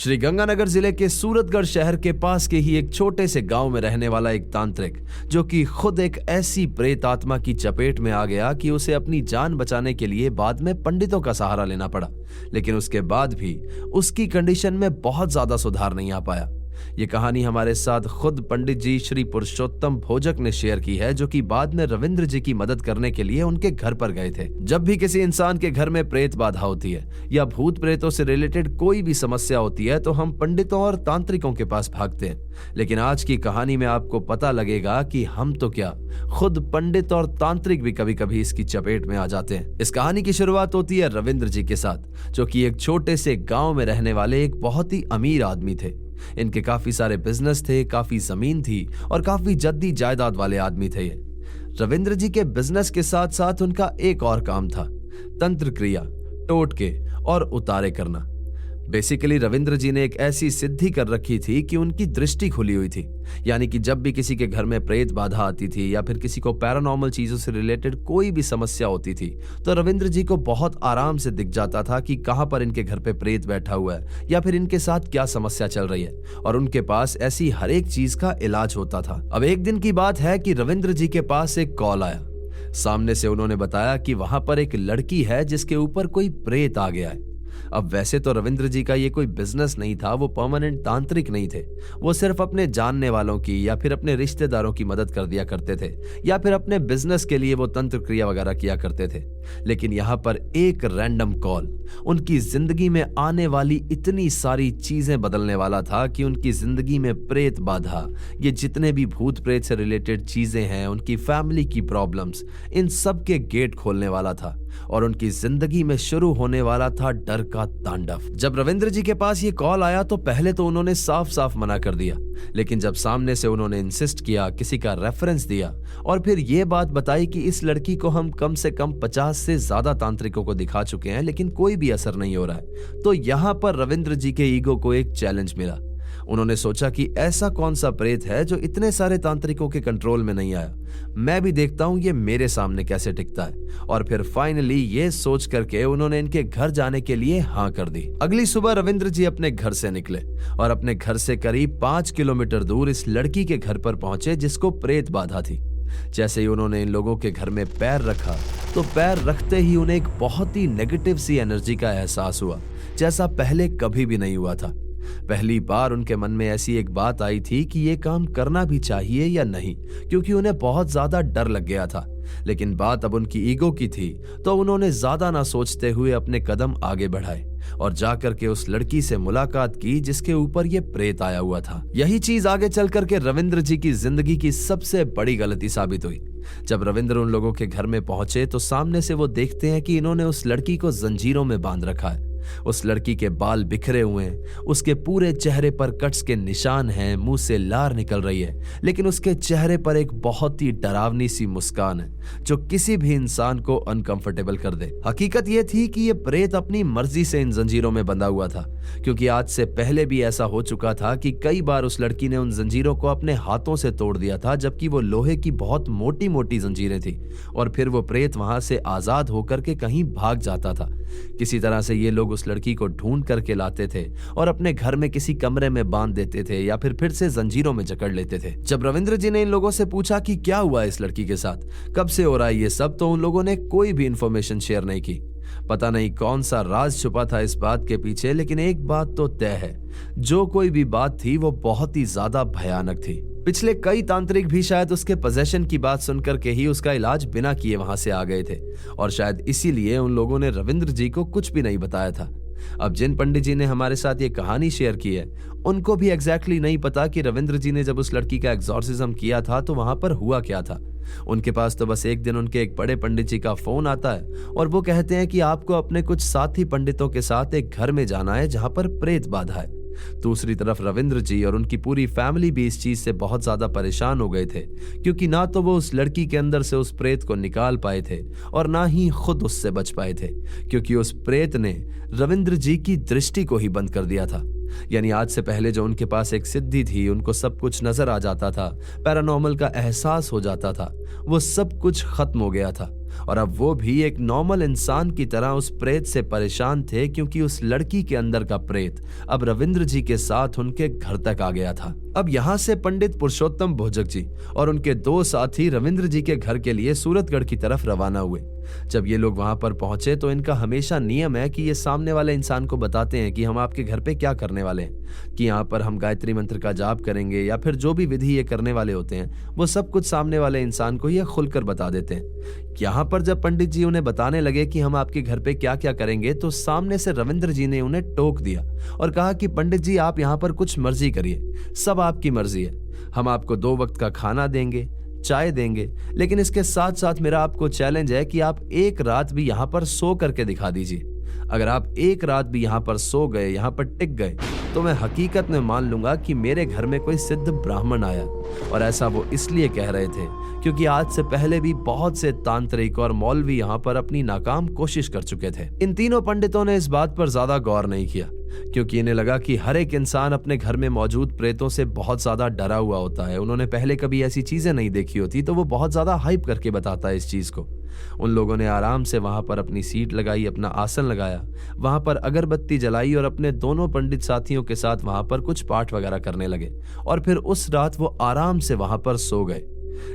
श्रीगंगानगर जिले के सूरतगढ़ शहर के पास के ही एक छोटे से गांव में रहने वाला एक तांत्रिक, जो कि खुद एक ऐसी प्रेत आत्मा की चपेट में आ गया कि उसे अपनी जान बचाने के लिए बाद में पंडितों का सहारा लेना पड़ा। लेकिन उसके बाद भी उसकी कंडीशन में बहुत ज्यादा सुधार नहीं आ पाया। ये कहानी हमारे साथ खुद पंडित जी श्री पुरुषोत्तम भोजक ने शेयर की है, जो कि बाद में रविंद्र जी की मदद करने के लिए उनके घर पर गए थे। जब भी किसी इंसान के घर में प्रेत बाधा होती है या भूत प्रेतों से रिलेटेड कोई भी समस्या होती है तो हम पंडितों और तांत्रिकों के पास भागते हैं। लेकिन आज की कहानी में आपको पता लगेगा कि हम तो क्या, खुद पंडित और तांत्रिक भी कभी कभी इसकी चपेट में आ जाते हैं। इस कहानी की शुरुआत होती है रविंद्र जी के साथ, जो कि एक छोटे से गांव में रहने वाले एक बहुत ही अमीर आदमी थे। इनके काफी सारे बिजनेस थे, काफी जमीन थी और काफी जद्दी जायदाद वाले आदमी थे ये। रविंद्र जी के बिजनेस के साथ साथ उनका एक और काम था, तंत्र क्रिया, टोटके और उतारे करना। बेसिकली रविंद्र जी ने एक ऐसी सिद्धि कर रखी थी कि उनकी दृष्टि खुली हुई थी। यानी कि जब भी किसी के घर में प्रेत बाधा आती थी या फिर किसी को पैरानॉर्मल चीजों से रिलेटेड कोई भी समस्या होती थी तो रविंद्र जी को बहुत आराम से दिख जाता था कि कहां पर इनके घर पे प्रेत बैठा हुआ है या फिर इनके साथ क्या समस्या चल रही है, और उनके पास ऐसी हर एक चीज का इलाज होता था। अब एक दिन की बात है कि रविंद्र जी के पास एक कॉल आया। सामने से उन्होंने बताया कि वहां पर एक लड़की है जिसके ऊपर कोई प्रेत आ गया है। अब वैसे तो रविंद्र जी का ये कोई बिजनेस नहीं था, वो परमानेंट तांत्रिक नहीं थे। वो सिर्फ अपने जानने वालों की या फिर अपने रिश्तेदारों की मदद कर दिया करते थे या फिर अपने बिजनेस के लिए वो तंत्र क्रिया वगैरह किया करते थे। लेकिन यहाँ पर एक रैंडम कॉल उनकी जिंदगी में आने वाली इतनी सारी चीजें बदलने वाला था कि उनकी जिंदगी में प्रेत बाधा, ये जितने भी भूत प्रेत से रिलेटेड चीजें हैं, उनकी फैमिली की प्रॉब्लम्स, इन सब के गेट खोलने वाला था और उनकी जिंदगी में शुरू होने वाला था डर का तांडव। जब रविंद्र जी के पास ये कॉल आया तो पहले तो उन्होंने साफ साफ मना कर दिया, लेकिन जब सामने से उन्होंने इंसिस्ट किया, किसी का रेफरेंस दिया और फिर ये बात बताई कि इस लड़की को हम कम से कम 50 से ज्यादा तांत्रिकों को दिखा चुके हैं लेकिन कोई भी असर नहीं हो रहा है, तो यहां पर रविंद्र जी के ईगो को एक चैलेंज मिला। उन्होंने सोचा कि ऐसा कौन सा प्रेत है जो इतने सारे तांत्रिकों के कंट्रोल में नहीं आया, मैं भी देखता हूं ये मेरे सामने कैसे टिकता है। और फिर फाइनली ये सोच करके उन्होंने इनके घर जाने के लिए हाँ कर दी। अगली सुबह रविंद्र जी अपने घर से निकले और अपने घर से करीब 5 किलोमीटर दूर इस लड़की के घर पर पहुंचे जिसको प्रेत बाधा थी। जैसे ही उन्होंने इन लोगों के घर में पैर रखा तो पैर रखते ही उन्हें एक बहुत ही नेगेटिव सी एनर्जी का एहसास हुआ, जैसा पहले कभी भी नहीं हुआ था। पहली बार उनके मन में ऐसी एक बात आई थी कि ये काम करना भी चाहिए या नहीं, क्योंकि उन्हें बहुत ज्यादा डर लग गया था। लेकिन बात अब उनकी ईगो की थी, तो उन्होंने ज्यादा ना सोचते हुए अपने कदम आगे बढ़ाए और जाकर के उस लड़की से मुलाकात की जिसके ऊपर ये प्रेत आया हुआ था। यही चीज आगे चल करके रविंद्र जी की जिंदगी की सबसे बड़ी गलती साबित हुई। जब रविंद्र उन लोगों के घर में पहुंचे तो सामने से वो देखते हैं कि इन्होंने उस लड़की को जंजीरों में बांध रखा है। उस लड़की के बाल बिखरे हुए हैं, उसके पूरे चेहरे पर कट्स के निशान हैं, मुंह से लार निकल रही है, लेकिन उसके चेहरे पर एक बहुत ही डरावनी सी मुस्कान है जो किसी भी इंसान को अनकंफर्टेबल कर दे। हकीकत यह थी कि यह प्रेत अपनी मर्जी से इन जंजीरों में बंधा हुआ था, क्योंकि आज से पहले भी ऐसा हो चुका था कि कई बार उस लड़की ने उन जंजीरों को अपने हाथों से तोड़ दिया था, जबकि वो लोहे की बहुत मोटी मोटी जंजीरें थी और फिर वो प्रेत वहां से आजाद होकर के कहीं भाग जाता था। किसी तरह से ये लोग उस लड़की को ढूंढ करके लाते थे और अपने घर में किसी कमरे में बांध देते थे या फिर से जंजीरों में जकड़ लेते थे। जब रविंद्र जी ने इन लोगों से पूछा कि क्या हुआ इस लड़की के साथ, कब से हो रहा है ये सब, तो उन लोगों ने कोई भी इंफॉर्मेशन शेयर नहीं की। पता नहीं कौन सा राज छुपा था इस बात के पीछे, लेकिन एक बात तो तय है, जो कोई भी बात थी वो बहुत ही ज्यादा भयानक थी। पिछले कई तांत्रिक भी शायद उसके पोजेशन की बात सुनकर के ही उसका इलाज बिना किए वहां से आ गए थे और शायद इसीलिए उन लोगों ने रविंद्र जी को कुछ भी नहीं बताया था। अब जिन पंडित जी ने हमारे साथ ये कहानी शेयर की है उनको भी एग्जैक्टली नहीं पता कि रविंद्र जी ने जब उस लड़की का एग्जॉर्सिज्म किया था तो वहां पर हुआ क्या था। उनके पास तो बस एक दिन उनके एक बड़े पंडित जी का फोन आता है और वो कहते हैं कि आपको अपने कुछ साथी पंडितों के साथ एक घर में जाना है जहां पर प्रेत बाधा है। दूसरी तरफ रविंद्र जी और उनकी पूरी फैमिली भी इस चीज से बहुत ज्यादा परेशान हो गए थे, क्योंकि ना तो वो उस लड़की के अंदर से उस प्रेत को निकाल पाए थे और ना ही खुद उससे बच पाए थे, क्योंकि उस प्रेत ने रविंद्र जी की दृष्टि को ही बंद कर दिया था। यानी आज से पहले जो उनके पास एक सिद्धि थी, उनको सब कुछ नजर आ जाता था, पैरानॉर्मल का एहसास हो जाता था, वो सब कुछ खत्म हो गया था और अब वो भी एक नॉर्मल इंसान की तरह उस प्रेत से परेशान थे, क्योंकि उस लड़की के अंदर का प्रेत अब रविंद्र जी के साथ उनके घर तक आ गया था। अब यहाँ से पंडित पुरुषोत्तम भोजक जी और उनके 2 साथी रविंद्र जी के घर के लिए सूरतगढ़ की तरफ रवाना हुए। जब ये लोग वहां पर पहुंचे तो इनका हमेशा नियम है कि ये सामने वाले इंसान को बताते हैं कि हम आपके घर पे क्या करने वाले हैं, कि यहाँ पर हम गायत्री मंत्र का जाप करेंगे या फिर जो भी विधि ये करने वाले होते हैं वो सब कुछ सामने वाले इंसान को ये खुलकर बता देते हैं। यहाँ पर जब पंडित जी उन्हें बताने लगे कि हम आपके घर पे क्या क्या करेंगे, तो सामने से रविंद्र जी ने उन्हें टोक दिया और कहा कि पंडित जी आप यहाँ पर कुछ मर्जी करिए, सब आपकी मर्जी है, हम आपको 2 वक्त का खाना देंगे, चाय देंगे, लेकिन इसके साथ साथ मेरा आपको चैलेंज है कि आप एक रात भी यहाँ पर सो करके दिखा दीजिए। अगर आप एक रात भी यहाँ पर सो गए, यहाँ पर टिक गए, तो मैं हकीकत में मान लूंगा कि मेरे घर में कोई सिद्ध ब्राह्मण आया। और ऐसा वो इसलिए कह रहे थे क्योंकि आज से पहले भी बहुत से तांत्रिक और मौलवी यहाँ पर अपनी नाकाम कोशिश कर चुके थे। इन तीनों पंडितों ने इस बात पर ज्यादा गौर नहीं किया, क्योंकि इन्हें लगा कि हर एक इंसान अपने घर में मौजूद प्रेतों से बहुत ज्यादा डरा हुआ होता है। उन्होंने पहले कभी ऐसी चीजें नहीं देखी होती, तो वो बहुत ज्यादा हाइप करके बताता है इस चीज को। उन लोगों ने आराम से वहां पर अपनी सीट लगाई, अपना आसन लगाया, वहां पर अगरबत्ती जलाई और अपने दोनों पंडित साथियों के साथ वहां पर कुछ पाठ वगैरह करने लगे। और फिर उस रात वो आराम से वहां पर सो गए।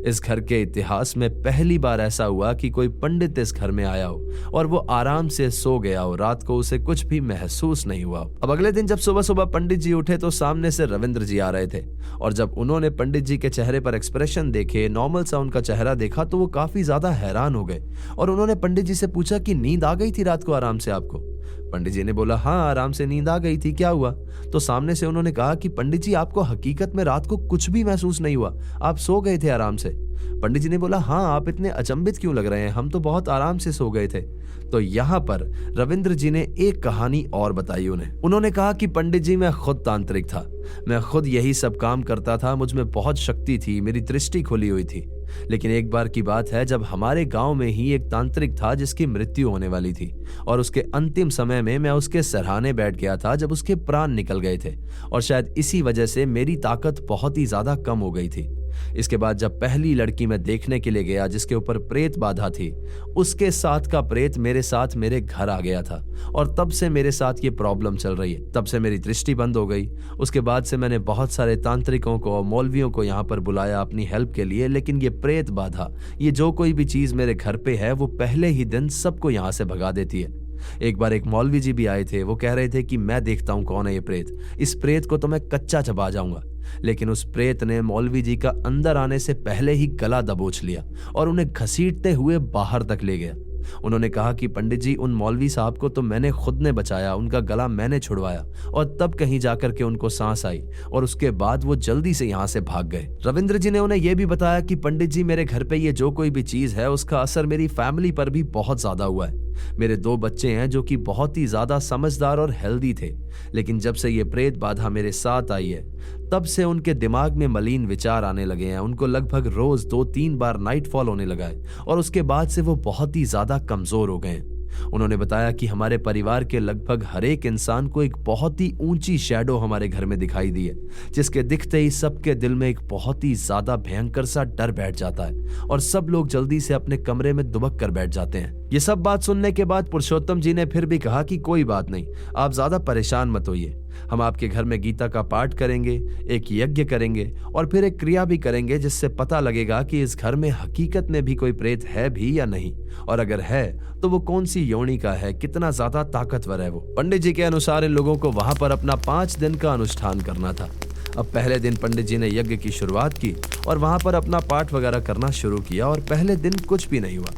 इस घर के इतिहास में पहली बार ऐसा हुआ कि कोई पंडित इस घर में आया हो और वो आराम से सो गया हो, रात को उसे कुछ भी महसूस नहीं हुआ। अब अगले दिन जब सुबह सुबह पंडित जी उठे तो सामने से रविंद्र जी आ रहे थे, और जब उन्होंने पंडित जी के चेहरे पर एक्सप्रेशन देखे, नॉर्मल सा उनका चेहरा देखा, तो वो काफी ज्यादा हैरान हो गए। और उन्होंने पंडित जी से पूछा कि नींद आ गई थी रात को आराम से आपको? पंडित जी ने बोला हाँ, आराम से नींद आ गई थी, क्या हुआ? तो सामने से उन्होंने कहा कि पंडित जी आपको हकीकत में रात को कुछ भी महसूस नहीं हुआ, आप सो गए थे आराम से। पंडित जी ने बोला हाँ, आप इतने अचंभित क्यों लग रहे हैं, हम तो बहुत आराम से सो गए थे। तो यहाँ पर रविंद्र जी ने एक कहानी और बताई उन्हें। उन्होंने कहा कि पंडित जी मैं खुद तांत्रिक था, मैं खुद यही सब काम करता था, मुझ में बहुत शक्ति थी, मेरी दृष्टि खुली हुई थी। लेकिन एक बार की बात है जब हमारे गांव में ही एक तांत्रिक था जिसकी मृत्यु होने वाली थी, और उसके अंतिम समय में मैं उसके सराहने बैठ गया था जब उसके प्राण निकल गए थे, और शायद इसी वजह से मेरी ताकत बहुत ही ज्यादा कम हो गई थी। इसके बाद जब पहली लड़की मैं देखने के लिए गया जिसके ऊपर प्रेत बाधा थी, उसके साथ का प्रेत मेरे साथ मेरे घर आ गया था, और तब से मेरे साथ ये प्रॉब्लम चल रही है। तब से मेरी दृष्टि बंद हो गई। उसके बाद से मैंने बहुत सारे तांत्रिकों को और मौलवियों को यहाँ पर बुलाया अपनी हेल्प के लिए, लेकिन ये प्रेत बाधा, ये जो कोई भी चीज मेरे घर पे है, वो पहले ही दिन सबको यहाँ से भगा देती है। एक बार एक मौलवी जी भी आए थे, वो कह रहे थे कि मैं देखता हूँ कौन है ये प्रेत, इस प्रेत को तो मैं कच्चा चबा जाऊंगा। लेकिन उस प्रेत ने मौलवी जी का अंदर आने से पहले ही गला दबोच लिया और उन्हें घसीटते हुए बाहर तक ले गया। उन्होंने कहा कि पंडित जी उन मौलवी साहब को तो मैंने खुद ने बचाया, उनका गला मैंने छुड़वाया, और तब कहीं जाकर के उनको सांस आई, और उसके बाद वो जल्दी से यहाँ से भाग गए। रविंद्र जी ने उन्हें यह भी बताया कि पंडित जी मेरे घर पे ये जो कोई भी चीज है उसका असर मेरी फैमिली पर भी बहुत ज्यादा हुआ है। मेरे 2 बच्चे हैं जो कि बहुत ही ज्यादा समझदार और हेल्दी थे, लेकिन जब से ये प्रेत बाधा मेरे साथ आई है तब से उनके दिमाग में मलिन विचार आने लगे हैं। उनको लगभग रोज 2-3 बार नाइटफॉल होने लगा है, और उसके बाद से वो बहुत ही ज्यादा कमजोर हो गए हैं। उन्होंने बताया कि हमारे परिवार के लगभग हर एक इंसान को एक बहुत ही ऊंची शैडो हमारे घर में दिखाई दी है, जिसके दिखते ही सबके दिल में एक बहुत ही ज्यादा भयंकर सा डर बैठ जाता है, और सब लोग जल्दी से अपने कमरे में दुबक कर बैठ जाते हैं। ये सब बात सुनने के बाद पुरुषोत्तम जी ने फिर भी कहा कि कोई बात नहीं, आप ज्यादा परेशान मत होइए, हम आपके घर में गीता का पाठ करेंगे, एक यज्ञ करेंगे, और फिर एक क्रिया भी करेंगे जिससे पता लगेगा कि इस घर में हकीकत में भी कोई प्रेत है भी या नहीं, और अगर है तो वो कौन सी योनि का है, कितना ज्यादा ताकतवर है वो। पंडित जी के अनुसार इन लोगों को वहां पर अपना 5 दिन का अनुष्ठान करना था। अब पहले दिन पंडित जी ने यज्ञ की शुरुआत की और वहां पर अपना पाठ वगैरह करना शुरू किया, और पहले दिन कुछ भी नहीं हुआ।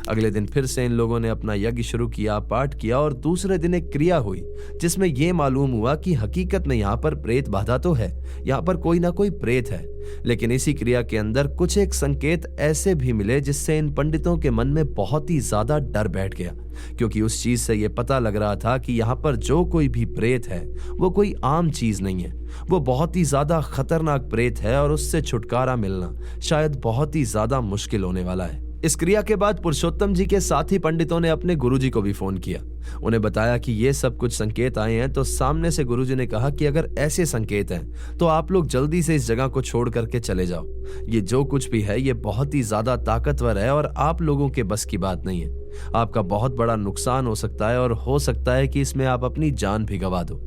अगले दिन फिर से इन लोगों ने अपना यज्ञ शुरू किया, पाठ किया, और दूसरे दिन एक क्रिया हुई जिसमें यह मालूम हुआ कि हकीकत में यहाँ पर प्रेत बाधा तो है, यहाँ पर कोई ना कोई प्रेत है। लेकिन इसी क्रिया के अंदर कुछ एक संकेत ऐसे भी मिले जिससे इन पंडितों के मन में बहुत ही ज्यादा डर बैठ गया, क्योंकि उस चीज से यह पता लग रहा था कि यहाँ पर जो कोई भी प्रेत है वो कोई आम चीज नहीं है, वो बहुत ही ज्यादा खतरनाक प्रेत है, और उससे छुटकारा मिलना शायद बहुत ही ज्यादा मुश्किल होने वाला है। इस क्रिया के बाद पुरुषोत्तम जी के साथी पंडितों ने अपने गुरुजी को भी फोन किया। उन्हें बताया कि ये सब कुछ संकेत आए हैं। तो सामने से गुरुजी ने कहा कि अगर ऐसे संकेत हैं तो आप लोग जल्दी से इस जगह को छोड़ करके चले जाओ। ये जो कुछ भी है ये बहुत ही ज्यादा ताकतवर है और आप लोगों के बस की बात नहीं है। आपका बहुत बड़ा नुकसान हो सकता है और हो सकता है कि इसमें आप अपनी जान भी गंवा दो।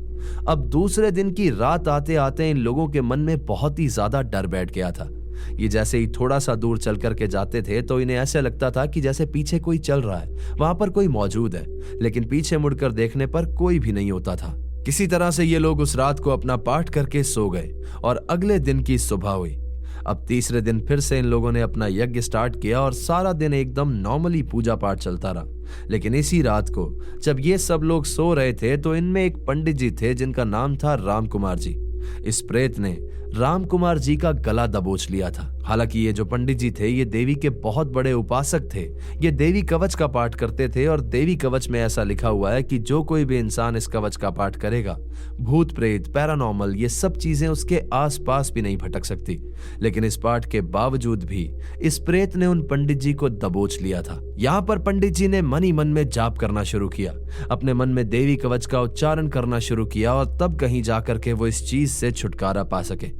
अब दूसरे दिन की रात आते आते इन लोगों के मन में बहुत ही ज्यादा डर बैठ गया था। ये जैसे ही थोड़ा सा दूर चल करके जाते थे तो इन्हें ऐसे लगता था कि जैसे पीछे कोई चल रहा है, वहां पर कोई मौजूद है, लेकिन पीछे मुड़कर देखने पर कोई भी नहीं होता था। किसी तरह से ये लोग उस रात को अपना पाठ करके सो गए और अगले दिन की सुबह हुई। अब तीसरे दिन फिर से इन लोगों ने अपना यज्ञ स्टार्ट किया और सारा दिन एकदम नॉर्मली पूजा पाठ चलता रहा। लेकिन इसी रात को जब ये सब लोग सो रहे थे तो इनमें एक पंडित जी थे जिनका नाम था राम कुमार जी। इस प्रेत ने राम कुमार जी का गला दबोच लिया था। हालांकि ये जो पंडित जी थे ये देवी के बहुत बड़े उपासक थे। ये देवी कवच का पाठ करते थे और देवी कवच में ऐसा लिखा हुआ है कि जो कोई भी इंसान इस कवच का पाठ करेगा, भूत प्रेत पैरानॉर्मल ये सब चीजें उसके आसपास भी नहीं भटक सकती। लेकिन इस पाठ के बावजूद भी इस प्रेत ने उन पंडित जी को दबोच लिया था। यहाँ पर पंडित जी ने मन ही मन में जाप करना शुरू किया, अपने मन में देवी कवच का उच्चारण करना शुरू किया और तब कहीं जाकर के वो इस चीज से छुटकारा पा सके।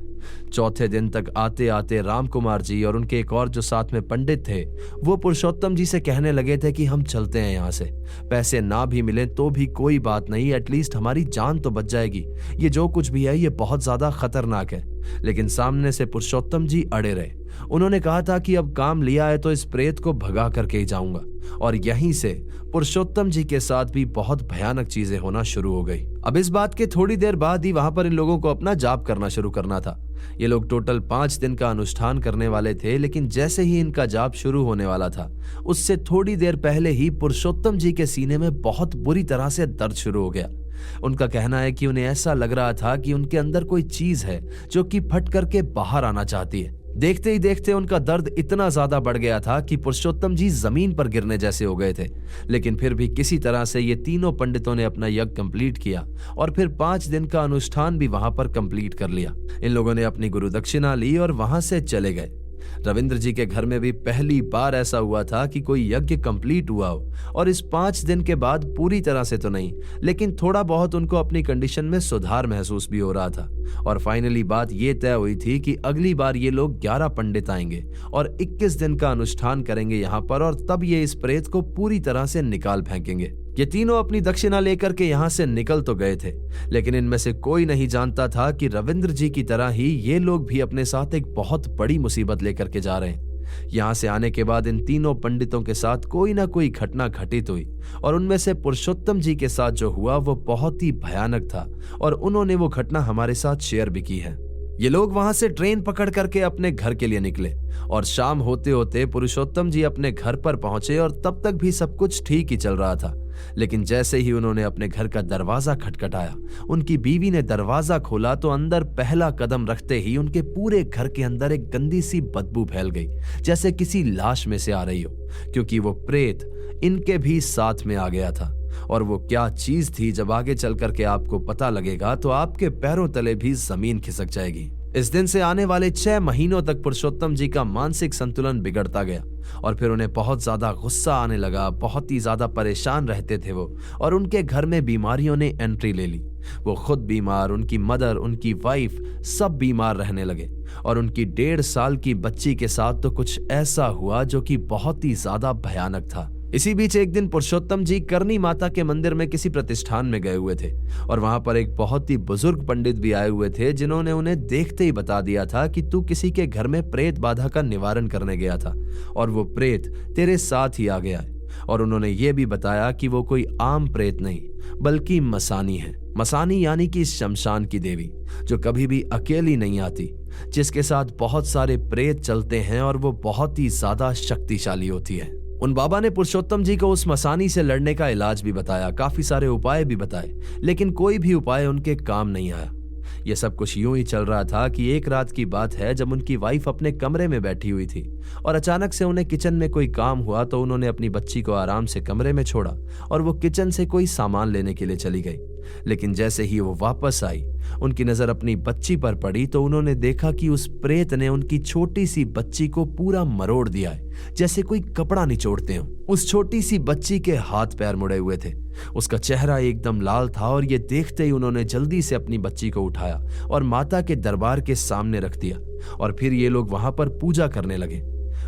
चौथे दिन तक आते आते राम कुमार जी और उनके एक और जो साथ में पंडित थे वो पुरुषोत्तम जी से कहने लगे थे कि हम चलते हैं यहाँ से, पैसे ना भी मिले तो भी कोई बात नहीं, एटलीस्ट हमारी जान तो बच जाएगी। ये जो कुछ भी है ये बहुत ज्यादा खतरनाक है। लेकिन सामने से पुरुषोत्तम जी अड़े रहे। उन्होंने कहा था कि अब काम लिया है तो इस प्रेत को भगा करके ही जाऊंगा। और यहीं से पुरुषोत्तम जी के साथ भी बहुत भयानक चीजें होना शुरू हो गई। अब इस बात के थोड़ी देर बाद ही वहां पर इन लोगों को अपना जाप करना शुरू करना था। ये लोग टोटल 5 दिन का अनुष्ठान करने वाले थे। लेकिन जैसे ही इनका जाप शुरू होने वाला था उससे थोड़ी देर पहले ही पुरुषोत्तम जी के सीने में बहुत बुरी तरह से दर्द शुरू हो गया। उनका कहना है कि उन्हें ऐसा लग रहा था कि उनके अंदर कोई चीज है जो कि फट करके बाहर आना चाहती है। देखते ही देखते उनका दर्द इतना ज्यादा बढ़ गया था कि पुरुषोत्तम जी जमीन पर गिरने जैसे हो गए थे। लेकिन फिर भी किसी तरह से ये तीनों पंडितों ने अपना यज्ञ कंप्लीट किया और फिर 5 दिन का अनुष्ठान भी वहां पर कंप्लीट कर लिया। इन लोगों ने अपनी गुरु दक्षिणा ली और वहां से चले गए। रविंद्र जी के घर में भी पहली बार ऐसा हुआ था कि कोई यज्ञ कंप्लीट हुआ हो, और इस 5 दिन के बाद पूरी तरह से तो नहीं लेकिन थोड़ा बहुत उनको अपनी कंडीशन में सुधार महसूस भी हो रहा था। और फाइनली बात ये तय हुई थी कि अगली बार ये लोग 11 पंडित आएंगे और 21 दिन का अनुष्ठान करेंगे यहाँ पर, और तब ये इस प्रेत को पूरी तरह से निकाल फेंकेंगे। ये तीनों अपनी दक्षिणा लेकर के यहाँ से निकल तो गए थे, लेकिन इनमें से कोई नहीं जानता था कि रविंद्र जी की तरह ही ये लोग भी अपने साथ एक बहुत बड़ी मुसीबत लेकर के जा रहे हैं। यहाँ से आने के बाद इन तीनों पंडितों के साथ कोई ना कोई घटना घटित हुई, और उनमें से पुरुषोत्तम जी के साथ जो हुआ वो बहुत ही भयानक था, और उन्होंने वो घटना हमारे साथ शेयर भी की है। ये लोग वहां से ट्रेन पकड़ करके अपने घर के लिए निकले, और शाम होते होते पुरुषोत्तम जी अपने घर पर पहुंचे, और तब तक भी सब कुछ ठीक ही चल रहा था। लेकिन जैसे ही उन्होंने अपने घर का दरवाजा खटखटाया, उनकी बीवी ने दरवाजा खोला तो अंदर पहला कदम रखते ही उनके पूरे घर के अंदर एक गंदी सी बदबू फैल गई, जैसे किसी लाश में से आ रही हो, क्योंकि वो प्रेत इनके भी साथ में आ गया था। और वो क्या चीज थी जब आगे चल करके आपको पता लगेगा तो आपके पैरों तले भी जमीन खिसक जाएगी। इस दिन से आने वाले 6 महीनों तक पुरुषोत्तम जी का मानसिक संतुलन बिगड़ता गया, और फिर उन्हें बहुत ज्यादा गुस्सा आने लगा। बहुत ही ज्यादा परेशान रहते थे वो, और उनके घर में बीमारियों ने एंट्री ले ली। वो खुद बीमार, उनकी मदर, उनकी वाइफ सब बीमार रहने लगे, और उनकी 1.5 साल की बच्ची के साथ तो कुछ ऐसा हुआ जो कि बहुत ही ज्यादा भयानक था। इसी बीच एक दिन पुरुषोत्तम जी करनी माता के मंदिर में किसी प्रतिष्ठान में गए हुए थे, और वहां पर एक बहुत ही बुजुर्ग पंडित भी आए हुए थे, जिन्होंने उन्हें देखते ही बता दिया था कि तू किसी के घर में प्रेत बाधा का निवारण करने गया था, और वो प्रेत तेरे साथ ही आ गया है। और उन्होंने ये भी बताया कि वो कोई आम प्रेत नहीं बल्कि मसानी है। मसानी यानी कि शमशान की देवी, जो कभी भी अकेली नहीं आती, जिसके साथ बहुत सारे प्रेत चलते हैं, और वो बहुत ही ज्यादा शक्तिशाली होती है। उन बाबा ने पुरुषोत्तम जी को उस मसानी से लड़ने का इलाज भी बताया, काफी सारे उपाय भी बताए, लेकिन कोई भी उपाय उनके काम नहीं आया। यह सब कुछ यूं ही चल रहा था कि एक रात की बात है जब उनकी वाइफ अपने कमरे में बैठी हुई थी, और अचानक से उन्हें किचन में कोई काम हुआ, तो उन्होंने अपनी बच्ची को आराम से कमरे में छोड़ा और वो किचन से कोई सामान लेने के लिए चली गई। लेकिन जैसे ही वो वापस आई, उनकी नजर अपनी बच्ची पर पड़ी तो उन्होंने देखा कि उस प्रेत ने उनकी छोटी सी बच्ची को पूरा मरोड़ दिया है, जैसे कोई कपड़ा निचोड़ते हो। उस छोटी सी बच्ची के हाथ पैर मुड़े हुए थे, उसका चेहरा एकदम लाल था और ये देखते ही उन्होंने जल्दी से अपनी बच्ची को उठाया और माता के दरबार के सामने रख दिया और फिर ये लोग वहां पर पूजा करने लगे।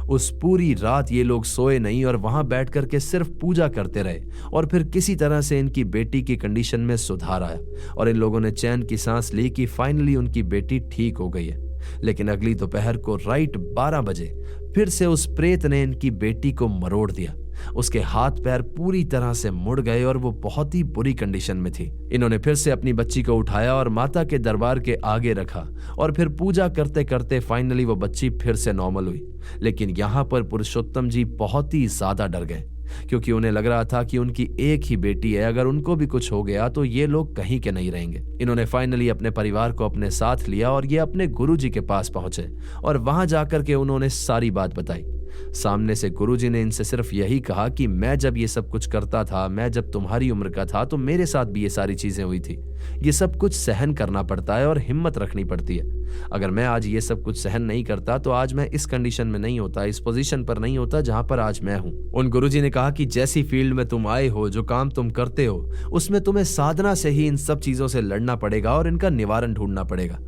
उस पूरी रात ये लोग सोए नहीं और वहां बैठ करके सिर्फ पूजा करते रहे और फिर किसी तरह से इनकी बेटी की कंडीशन में सुधार आया और इन लोगों ने चैन की सांस ली कि फाइनली उनकी बेटी ठीक हो गई है। लेकिन अगली दोपहर को राइट 12 बजे फिर से उस प्रेत ने इनकी बेटी को मरोड़ दिया। उसके हाथ पैर पूरी तरह से मुड़ गए और वो बहुत ही बुरी कंडीशन में थी। इन्होंने फिर से अपनी बच्ची को उठाया और माता के दरबार के आगे रखा और फिर पूजा करते करते फाइनली वो बच्ची फिर से नॉर्मल हुई। लेकिन यहाँ पर पुरुषोत्तम जी बहुत ही ज्यादा डर गए, क्योंकि उन्हें लग रहा था कि उनकी एक ही बेटी है, अगर उनको भी कुछ हो गया तो ये लोग कहीं के नहीं रहेंगे। इन्होंने फाइनली अपने परिवार को अपने साथ लिया और ये अपने गुरुजी के पास पहुंचे और वहां जाकर के उन्होंने सारी बात बताई। सामने से गुरुजी ने इनसे सिर्फ यही कहा कि मैं जब ये सब कुछ करता था, मैं जब तुम्हारी उम्र का था तो मेरे साथ भी ये सारी चीजें हुई थी। ये सब कुछ सहन करना पड़ता है और हिम्मत रखनी पड़ती है। अगर मैं आज ये सब कुछ सहन नहीं करता तो आज मैं इस कंडीशन में नहीं होता, इस पोजीशन पर नहीं होता जहां पर आज मैं हूं। उन गुरुजी ने कहा कि जैसी फील्ड में तुम आए हो, जो काम तुम करते हो, उसमें तुम्हें साधना से ही इन सब चीजों से लड़ना पड़ेगा और इनका निवारण ढूंढना पड़ेगा।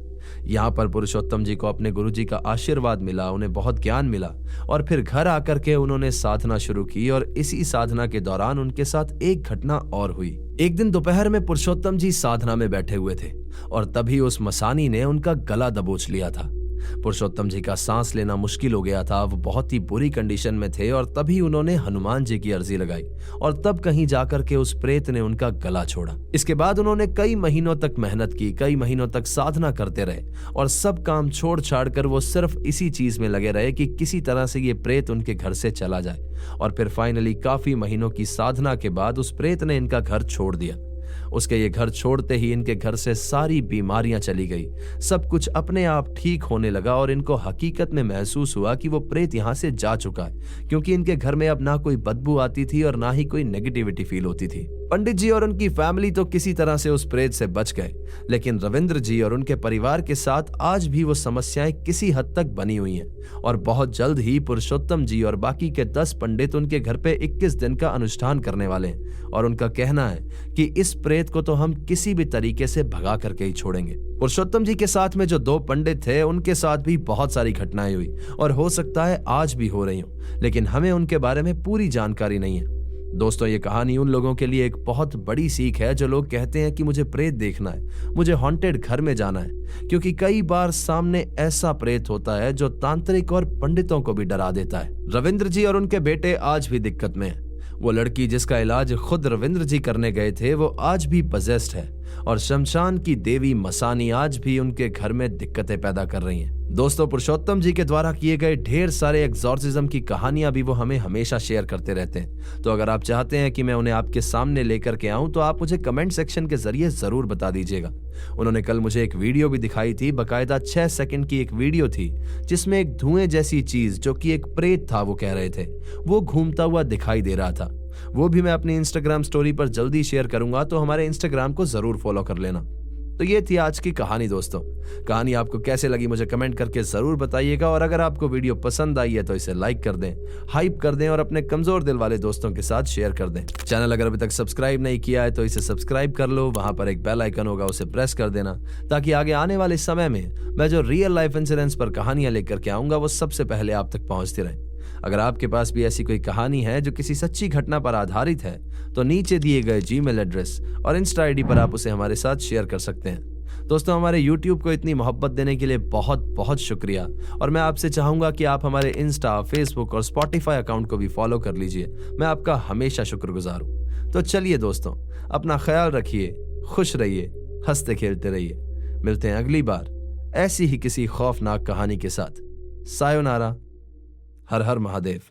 यहाँ पर पुरुषोत्तम जी को अपने गुरुजी का आशीर्वाद मिला, उन्हें बहुत ज्ञान मिला और फिर घर आकर के उन्होंने साधना शुरू की और इसी साधना के दौरान उनके साथ एक घटना और हुई। एक दिन दोपहर में पुरुषोत्तम जी साधना में बैठे हुए थे और तभी उस मसानी ने उनका गला दबोच लिया था। पुरुषोत्तम जी का सांस लेना मुश्किल हो गया था, वो बहुत ही बुरी कंडीशन में थे और तभी उन्होंने हनुमान जी की अर्जी लगाई और तब कहीं जाकर के उस प्रेत ने उनका गला छोड़ा। इसके बाद उन्होंने कई महीनों तक मेहनत की, कई महीनों तक साधना करते रहे और सब काम छोड़ छाड़ कर वो सिर्फ इसी चीज में लगे रहे कि किसी तरह से ये प्रेत उनके घर से चला जाए। और फिर फाइनली काफी महीनों की साधना के बाद उस प्रेत ने इनका घर छोड़ दिया। उसके ये घर छोड़ते ही इनके घर से सारी बीमारियां चली गई, सब कुछ अपने आप ठीक होने लगा और इनको हकीकत में महसूस हुआ कि वो प्रेत यहाँ से जा चुका है, क्योंकि इनके घर में अब ना कोई बदबू आती थी और ना ही कोई नेगेटिविटी फील होती थी। पंडित जी और उनकी फैमिली तो किसी तरह से उस प्रेत से बच गए, लेकिन रविंद्र जी और उनके परिवार के साथ आज भी वो समस्याएं किसी हद तक बनी हुई हैं और बहुत जल्द ही पुरुषोत्तम जी और बाकी के 10 पंडित उनके घर पे 21 दिन का अनुष्ठान करने वाले हैं और उनका कहना है कि इस प्रेत को तो हम किसी भी तरीके से भगा करके ही छोड़ेंगे। पुरुषोत्तम जी के साथ में जो 2 पंडित थे उनके साथ भी बहुत सारी घटनाएं हुई और हो सकता है आज भी हो रही हो, लेकिन हमें उनके बारे में पूरी जानकारी नहीं है। दोस्तों, ये कहानी उन लोगों के लिए एक बहुत बड़ी सीख है जो लोग कहते हैं कि मुझे प्रेत देखना है, मुझे हॉन्टेड घर में जाना है, क्योंकि कई बार सामने ऐसा प्रेत होता है जो तांत्रिक और पंडितों को भी डरा देता है। रविंद्र जी और उनके बेटे आज भी दिक्कत में है। वो लड़की जिसका इलाज खुद रविंद्र जी करने गए थे वो आज भी पजेस्ड है और शमशान की देवी मसानी आज भी उनके घर में दिक्कतें पैदा कर रही हैं। दोस्तों, पुरुषोत्तम जी के द्वारा किए गए ढेर सारे एग्जॉर्सिज्म की कहानियां भी वो हमें हमेशा शेयर करते रहते हैं, तो अगर आप चाहते हैं कि मैं उन्हें आपके सामने लेकर के आऊं तो आप मुझे कमेंट सेक्शन के जरिए जरूर बता दीजिएगा। उन्होंने कल मुझे एक वीडियो भी दिखाई थी, बकायदा 6 सेकंड की एक वीडियो थी जिसमें एक धुएं जैसी चीज जो कि एक प्रेत था वो कह रहे थे, वो घूमता हुआ दिखाई दे रहा था। वो भी मैं अपनी इंस्टाग्राम स्टोरी पर जल्दी शेयर करूंगा, तो हमारे इंस्टाग्राम को जरूर फॉलो कर लेना। तो ये थी आज की कहानी। दोस्तों, कहानी आपको कैसे लगी मुझे कमेंट करके जरूर बताइएगा और अगर आपको वीडियो पसंद आई है तो इसे लाइक कर दें, हाइप कर दें और अपने कमजोर दिल वाले दोस्तों के साथ शेयर कर दें। चैनल अगर अभी तक सब्सक्राइब नहीं किया है तो इसे सब्सक्राइब कर लो, वहां पर एक बेल आइकन होगा उसे प्रेस कर देना, ताकि आगे आने वाले समय में मैं जो रियल लाइफ इंसिडेंट्स पर कहानियां लेकर के आऊंगा वो सबसे पहले आप तक पहुंचती रहे। अगर आपके पास भी ऐसी कोई कहानी है जो किसी सच्ची घटना पर आधारित है तो नीचे दिए गए जीमेल एड्रेस और इंस्टा आईडी पर आप उसे हमारे साथ शेयर कर सकते हैं। दोस्तों, हमारे YouTube को इतनी मोहब्बत देने के लिए बहुत बहुत शुक्रिया और मैं आपसे चाहूंगा कि आप हमारे इंस्टा, फेसबुक और स्पॉटिफाई अकाउंट को भी फॉलो कर लीजिए। मैं आपका हमेशा शुक्रगुजार हूं। तो चलिए दोस्तों, अपना ख्याल रखिए, खुश रहिए, हंसते खेलते रहिए। मिलते हैं अगली बार ऐसी ही किसी खौफनाक कहानी के साथ। सायोनारा। हर हर महादेव।